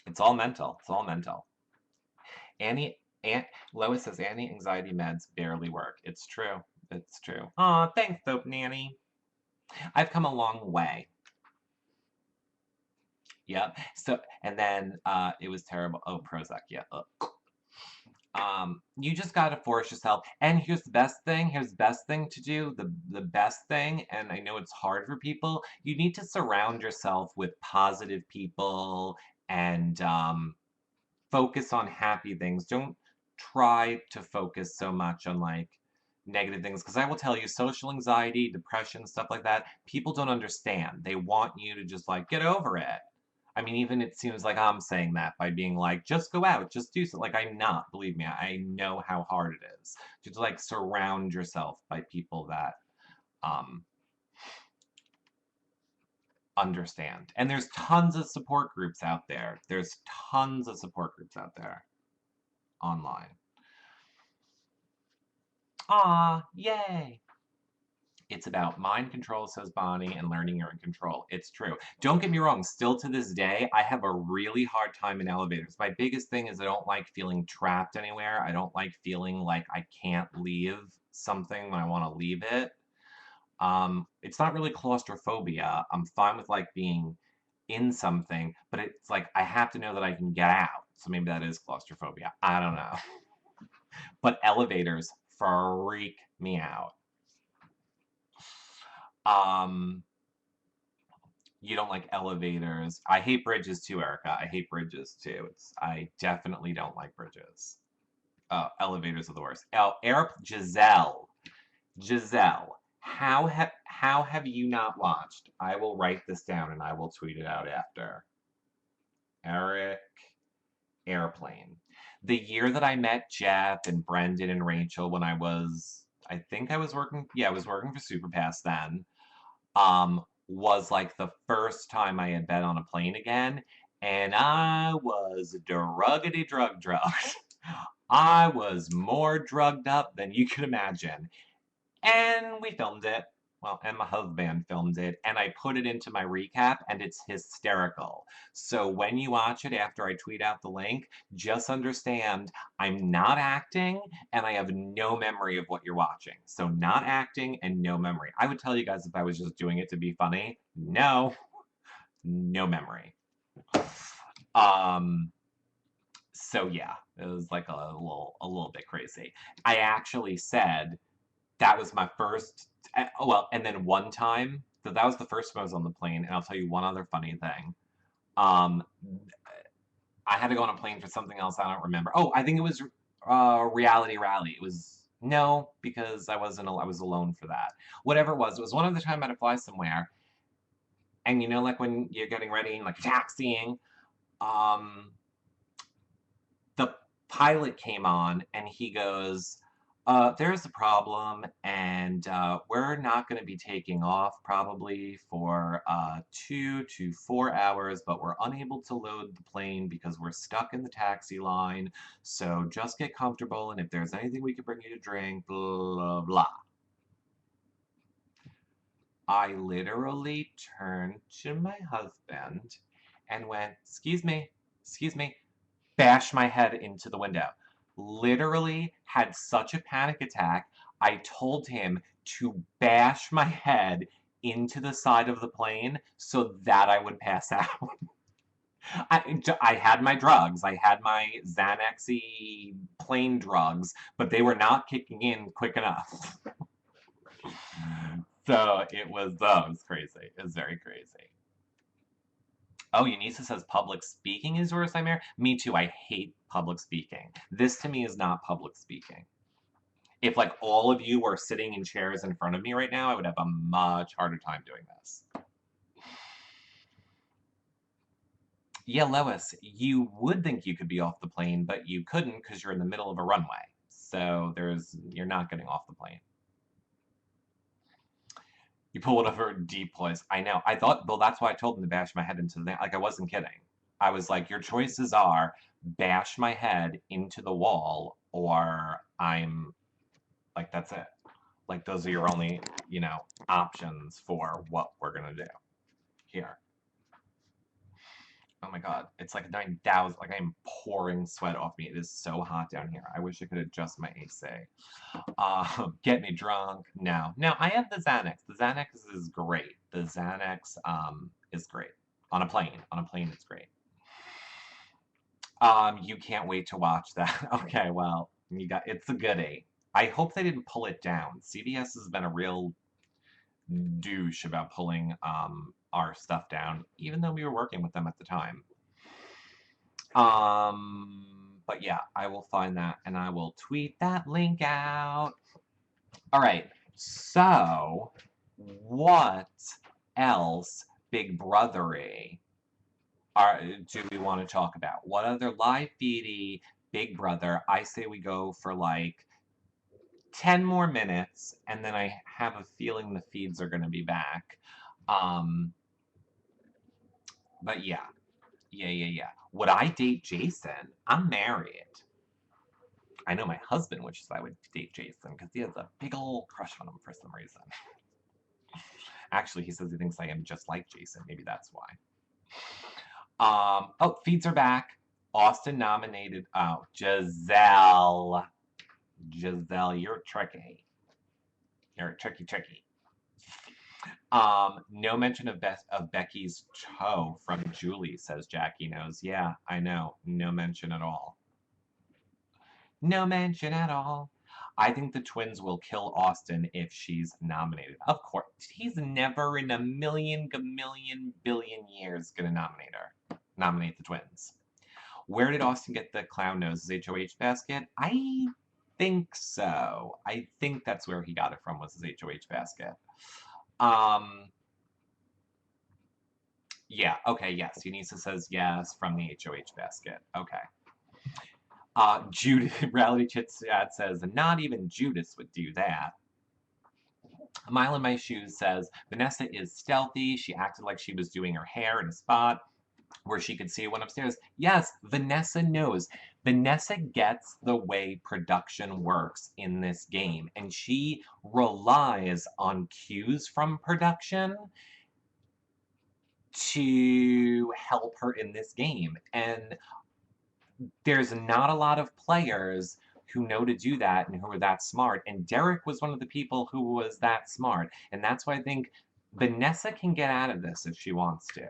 S1: it's all mental. It's all mental. Annie, Lois says anti-anxiety meds barely work. It's true. It's true. Aw, thanks, Dope Nanny. I've come a long way. Yep. So, and then it was terrible. Oh, Prozac. Yeah. Ugh. You just gotta force yourself. And here's the best thing. Here's the best thing to do. The best thing, and I know it's hard for people. You need to surround yourself with positive people and focus on happy things. Don't try to focus so much on like negative things because I will tell you, social anxiety, depression, stuff like that, people don't understand. They want you to just like get over it. I mean, even it seems like I'm saying that by being like, just go out, just do something. Like, I'm not, believe me, I know how hard it is. Just like surround yourself by people that um, understand. And there's tons of support groups out there. There's tons of support groups out there online. Ah, yay! It's about mind control, says Bonnie, and learning you're in control. It's true. Don't get me wrong, still to this day, I have a really hard time in elevators. My biggest thing is I don't like feeling trapped anywhere. I don't like feeling like I can't leave something when I want to leave it. It's not really claustrophobia. I'm fine with like being in something, but it's like I have to know that I can get out. So maybe that is claustrophobia. I don't know. But elevators freak me out. Um, you don't like elevators. I hate bridges too, Erica. I hate bridges too. I definitely don't like bridges. Elevators are the worst. Giselle. Giselle. How have you not watched? I will write this down and I will tweet it out after. Eric Airplane. The year that I met Jeff and Brendan and Rachel when I think I was working, yeah, I was working for Superpass then. Was like the first time I had been on a plane again, and I was druggedy drugged. I was more drugged up than you could imagine. And we filmed it. Well, and my husband filmed it, and I put it into my recap, and it's hysterical. So when you watch it after I tweet out the link, just understand I'm not acting, and I have no memory of what you're watching. So not acting and no memory. I would tell you guys if I was just doing it to be funny. No, no memory. Um, so yeah, it was like a little bit crazy. I actually said that was my first. Well, and then one time, so that was the first time I was on the plane. And I'll tell you one other funny thing. Um, I had to go on a plane for something else. I don't remember. Oh, I think it was Reality Rally. It was no, because I wasn't. I was alone for that. Whatever it was one of the time I had to fly somewhere. And you know, like when you're getting ready and like taxiing, um, the pilot came on and he goes, there's a problem, and we're not going to be taking off probably for 2 to 4 hours, but we're unable to load the plane because we're stuck in the taxi line. So just get comfortable, and if there's anything we can bring you to drink, blah, blah, blah. I literally turned to my husband and went, excuse me, bash my head into the window. Literally had such a panic attack. I told him to bash my head into the side of the plane so that I would pass out. I had my drugs. I had my Xanaxy plane drugs, but they were not kicking in quick enough. So it was crazy. It was very crazy. Oh, Eunice says public speaking is worst nightmare. Me too. I hate public speaking. This to me is not public speaking. If like all of you were sitting in chairs in front of me right now, I would have a much harder time doing this. Yeah, Lois, you would think you could be off the plane, but you couldn't because you're in the middle of a runway. So you're not getting off the plane. You pull it over deep place. I know. I thought, well, that's why I told him to bash my head into the, like, I wasn't kidding. I was like, your choices are bash my head into the wall or I'm like, that's it. Like, those are your only, options for what we're going to do here. Oh my God. It's like 9,000, like I'm pouring sweat off me. It is so hot down here. I wish I could adjust my AC. Get me drunk. No, I have the Xanax. The Xanax is great. The Xanax is great. On a plane. On a plane, it's great. You can't wait to watch that. Okay, well, it's a goodie. I hope they didn't pull it down. CBS has been a real douche about pulling our stuff down, even though we were working with them at the time. But yeah, I will find that and I will tweet that link out. All right, so what else Big Brothery do we want to talk about? What other live feedy Big Brother? I say we go for like 10 more minutes, and then I have a feeling the feeds are going to be back. Um, but yeah, yeah. Would I date Jason? I'm married. I know my husband wishes I would date Jason because he has a big old crush on him for some reason. Actually, he says he thinks I am just like Jason. Maybe that's why. Oh, feeds are back. Austin nominated. Oh, Giselle. Giselle, you're tricky. You're tricky. No mention of Becky's toe from Julie, says Jackie knows. Yeah, I know. No mention at all. No mention at all. I think the twins will kill Austin if she's nominated. Of course. He's never in a million, billion years gonna nominate the twins. Where did Austin get the clown nose? His HOH basket? I think so. I think that's where he got it from, was his HOH basket. Yeah, okay, yes. Unisa says yes from the HOH basket. Okay. Reality Chit Chat says, not even Judas would do that. A Mile in My Shoes says, Vanessa is stealthy. She acted like she was doing her hair in a spot where she could see it went upstairs. Yes, Vanessa knows. Vanessa gets the way production works in this game, and she relies on cues from production to help her in this game. And there's not a lot of players who know to do that and who are that smart. And Derek was one of the people who was that smart. And that's why I think Vanessa can get out of this if she wants to.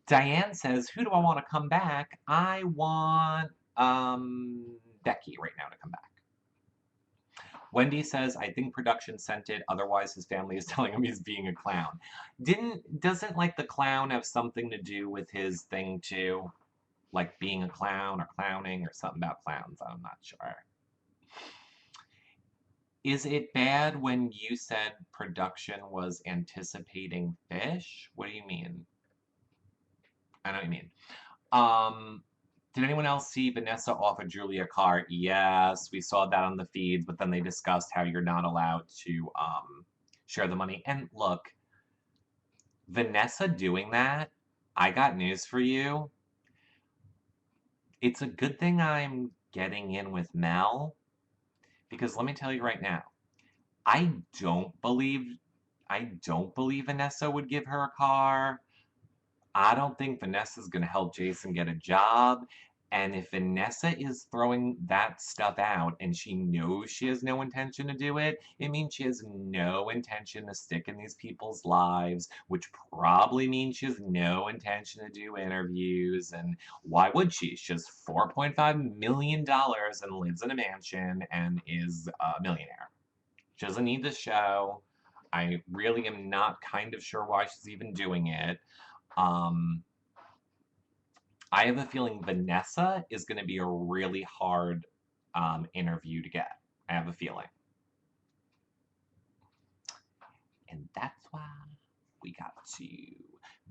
S1: Diane says, who do I want to come back? I want Becky right now to come back. Wendy says, I think production sent it, otherwise his family is telling him he's being a clown. Doesn't like the clown have something to do with his thing too? Like being a clown or clowning or something about clowns, I'm not sure. Is it bad when you said production was anticipating fish? What do you mean? I know what you mean. Did anyone else see Vanessa offer Julia a car? Yes, we saw that on the feeds, but then they discussed how you're not allowed to share the money. And look, Vanessa doing that, I got news for you. It's a good thing I'm getting in with Mel, because let me tell you right now, I don't believe Vanessa would give her a car. I don't think Vanessa's going to help Jason get a job. And if Vanessa is throwing that stuff out and she knows she has no intention to do it, it means she has no intention to stick in these people's lives, which probably means she has no intention to do interviews. And why would she? She has $4.5 million and lives in a mansion and is a millionaire. She doesn't need the show. I really am not kind of sure why she's even doing it. I have a feeling Vanessa is going to be a really hard interview to get. I have a feeling. And that's why we got to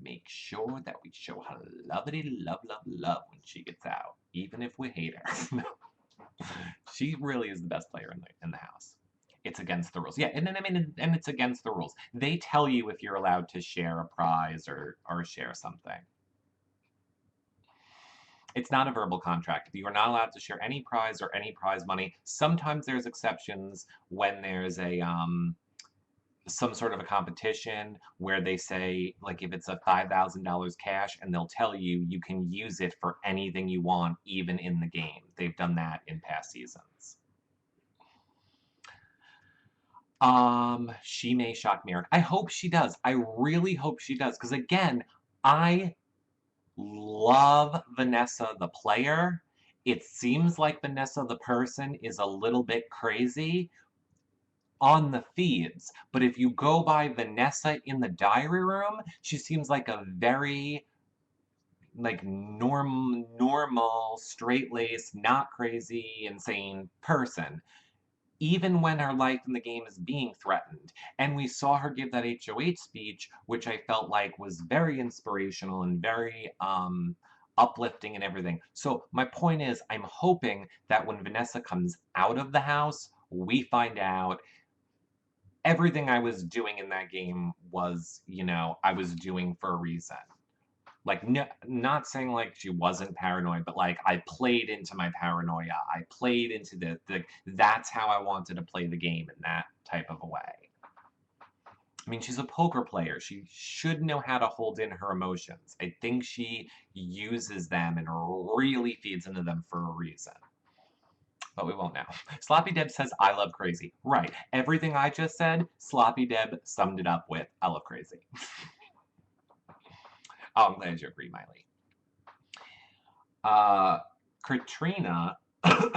S1: make sure that we show her love when she gets out, even if we hate her. She really is the best player in the house. It's against the rules. Yeah, and it's against the rules. They tell you if you're allowed to share a prize or share something. It's not a verbal contract. You are not allowed to share any prize or any prize money. Sometimes there's exceptions when there's a some sort of a competition where they say, like, if it's a $5,000 cash, and they'll tell you you can use it for anything you want, even in the game. They've done that in past seasons. She may shock me. I hope she does. I really hope she does. Because again, I love Vanessa the player. It seems like Vanessa the person is a little bit crazy on the feeds, but if you go by Vanessa in the diary room, she seems like a very like normal, straight-laced, not crazy, insane person, even when her life in the game is being threatened. And we saw her give that HOH speech, which I felt like was very inspirational and very uplifting and everything. So my point is, I'm hoping that when Vanessa comes out of the house, we find out everything I was doing in that game was, I was doing for a reason. Like, no, not saying like she wasn't paranoid, but like I played into my paranoia. I played into that's how I wanted to play the game in that type of a way. I mean, she's a poker player. She should know how to hold in her emotions. I think she uses them and really feeds into them for a reason. But we won't know. Sloppy Deb says, I love crazy. Right. Everything I just said, Sloppy Deb summed it up with, I love crazy. Oh, I'm glad you agree, Miley. Katrina, go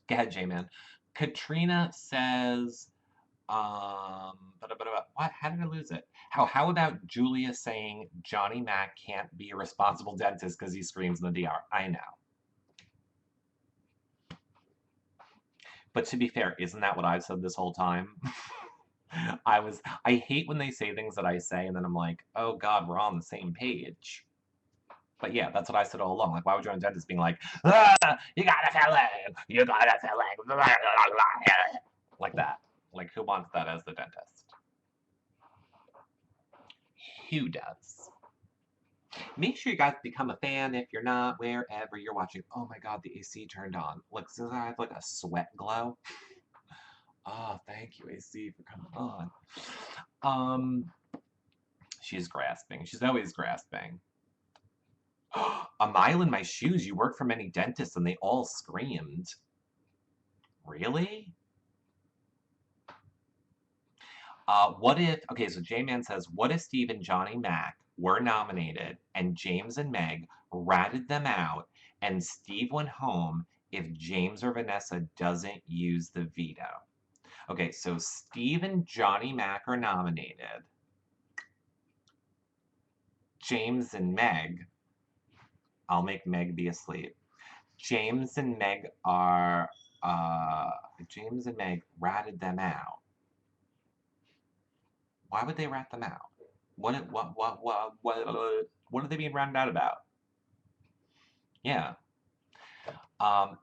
S1: ahead, J-Man. Katrina says, what? How did I lose it? How about Julia saying Johnny Mac can't be a responsible dentist because he screams in the DR? I know. But to be fair, isn't that what I've said this whole time? I hate when they say things that I say and then I'm like, oh God, we're on the same page. But yeah, that's what I said all along. Like, why would you want a dentist being like, you gotta fill it, you gotta fill it, like that? Like, who wants that as the dentist? Who does? Make sure you guys become a fan if you're not, wherever you're watching. Oh my God, the AC turned on. Look, does I have like a sweat glow? Oh, thank you, AC, for coming on. She's grasping. She's always grasping. A mile in my shoes. You work for many dentists and they all screamed. Really? What if, okay, so J-Man says, what if Steve and Johnny Mac were nominated and James and Meg ratted them out and Steve went home if James or Vanessa doesn't use the veto? Okay, so Steve and Johnny Mac are nominated. James and Meg, I'll make Meg be asleep. James and Meg ratted them out. Why would they rat them out? What are they being ratted out about? Yeah.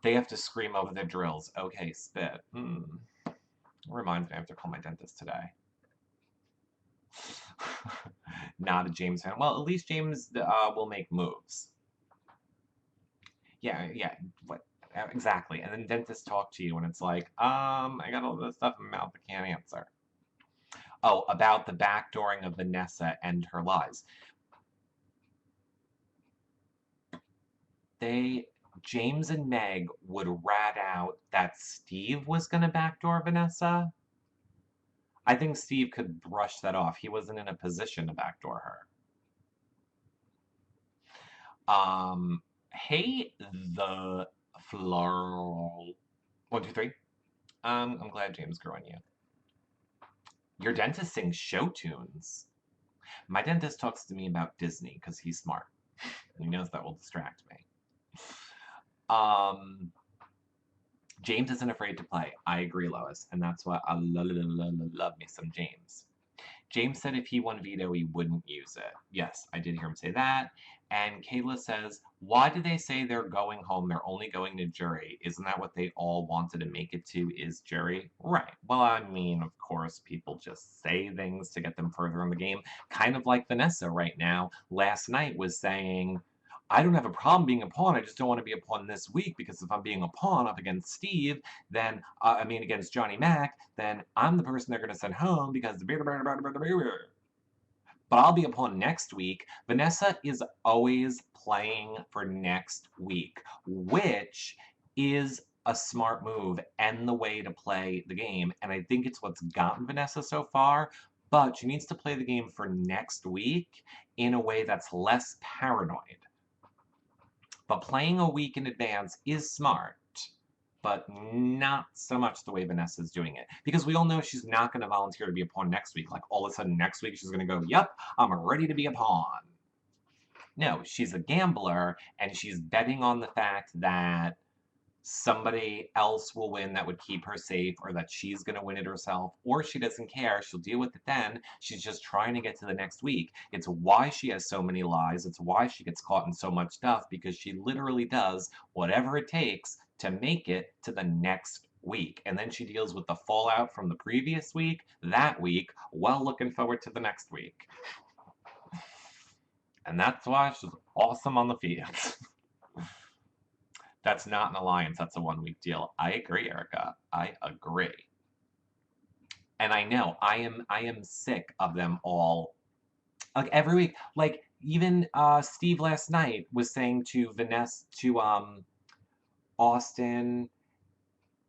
S1: They have to scream over their drills. Okay, spit. Reminds me I have to call my dentist today. Not a James fan. Well, at least James will make moves. Yeah, what? Exactly. And then dentists talk to you and it's like, I got all this stuff in my mouth I can't answer. Oh, about the backdooring of Vanessa and her lies. James and Meg would rat out that Steve was gonna backdoor Vanessa. I think Steve could brush that off. He wasn't in a position to backdoor her. Hey, the floral. 1, 2, 3. I'm glad James grew on you. Your dentist sings show tunes. My dentist talks to me about Disney because he's smart. He knows that will distract me. James isn't afraid to play. I agree, Lois, and that's why I love me some James. James said if he won veto, he wouldn't use it. Yes, I did hear him say that. And Kayla says, why do they say they're going home? They're only going to jury. Isn't that what they all wanted to make it to, is jury? Right. Well, I mean, of course, people just say things to get them further in the game. Kind of like Vanessa right now. Last night was saying, I don't have a problem being a pawn. I just don't want to be a pawn this week because if I'm being a pawn up against Steve, then, against Johnny Mac, then I'm the person they're going to send home because but I'll be a pawn next week. Vanessa is always playing for next week, which is a smart move and the way to play the game, and I think it's what's gotten Vanessa so far, but she needs to play the game for next week in a way that's less paranoid. But playing a week in advance is smart, but not so much the way Vanessa's doing it. Because we all know she's not going to volunteer to be a pawn next week. Like, all of a sudden next week she's going to go, yep, I'm ready to be a pawn. No, she's a gambler, and she's betting on the fact that somebody else will win that would keep her safe, or that she's going to win it herself, or she doesn't care. She'll deal with it then. She's just trying to get to the next week. It's why she has so many lies. It's why she gets caught in so much stuff, because she literally does whatever it takes to make it to the next week. And then she deals with the fallout from the previous week, that week, while looking forward to the next week. And that's why she's awesome on the field. That's not an alliance, that's a 1 week deal. I agree, Erica. I agree. And I know, I am sick of them all. Like, every week, like, even Steve last night was saying to Vanessa, to Austin,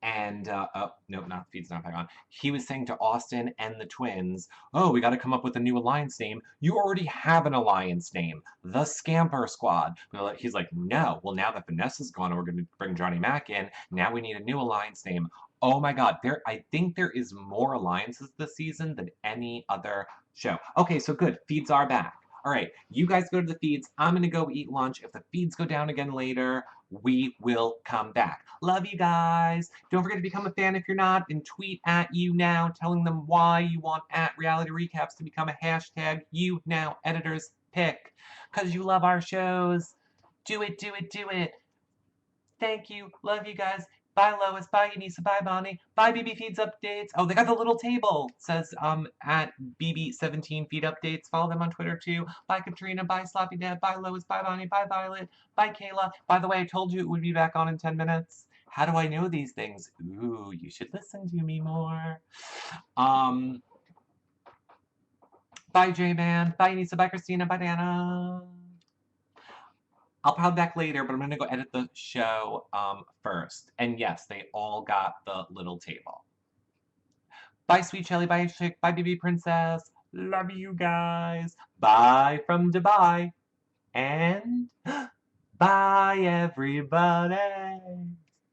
S1: and oh no, not feed's not back on. He was saying to Austin and the twins, "Oh, we got to come up with a new alliance name. You already have an alliance name, the Scamper Squad." He's like, "No. Well, now that Vanessa's gone, and we're going to bring Johnny Mac in. Now we need a new alliance name." Oh my God, I think there is more alliances this season than any other show. Okay, so good. Feeds are back. All right, you guys go to the feeds. I'm going to go eat lunch. If the feeds go down again later, we will come back. Love you guys. Don't forget to become a fan if you're not, and tweet at YouNow telling them why you want at Reality Recaps to become a hashtag YouNow editors pick. Because you love our shows. Do it, do it, do it. Thank you. Love you guys. Bye, Lois. Bye, Anissa. Bye, Bonnie. Bye, BB Feeds Updates. Oh, they got the little table. It says at BB17 Feed Updates. Follow them on Twitter, too. Bye, Katrina. Bye, Sloppy Dad. Bye, Lois. Bye, Bonnie. Bye, Violet. Bye, Kayla. By the way, I told you it would be back on in 10 minutes. How do I know these things? Ooh, you should listen to me more. Bye, J-Man. Bye, Anissa. Bye, Christina. Bye, Dana. I'll probably be back later, but I'm going to go edit the show first. And yes, they all got the little table. Bye, Sweet Shelly. Bye, Chick. Bye, BB Princess. Love you guys. Bye from Dubai. And bye, everybody.